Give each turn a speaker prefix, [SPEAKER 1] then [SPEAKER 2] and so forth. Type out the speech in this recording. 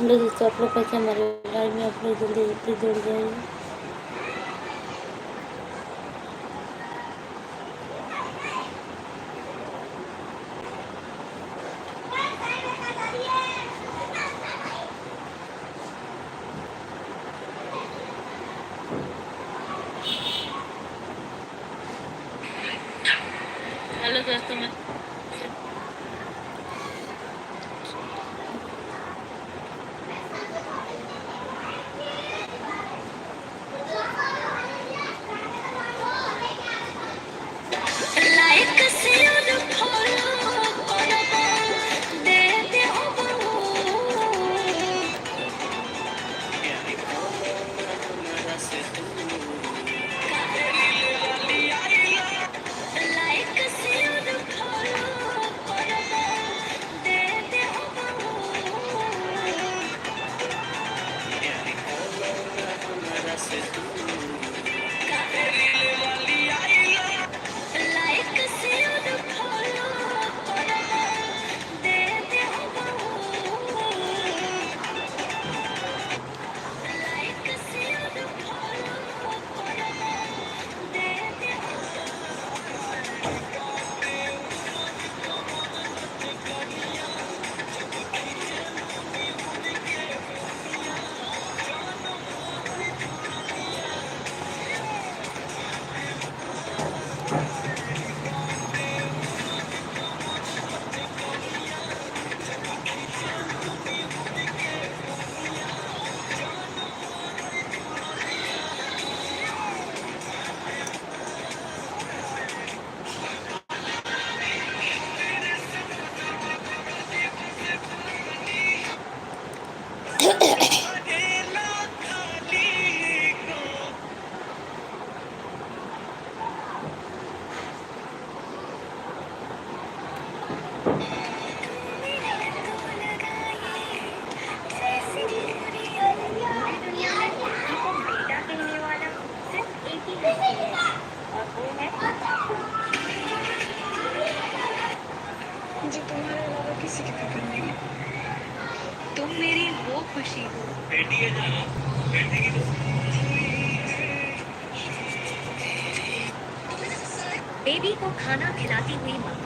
[SPEAKER 1] Hello दोस्तों, आप लोग कैसे हमारे लाइव में आप लोग जल्दी जल्दी जुड़ जाइए। हेलो दोस्तों, मैं
[SPEAKER 2] मुझे तुम्हारे अलावा किसी की फिक्र नहीं है। तुम मेरी वो खुशी हो। बेबी को खाना खिलाती हुई माँ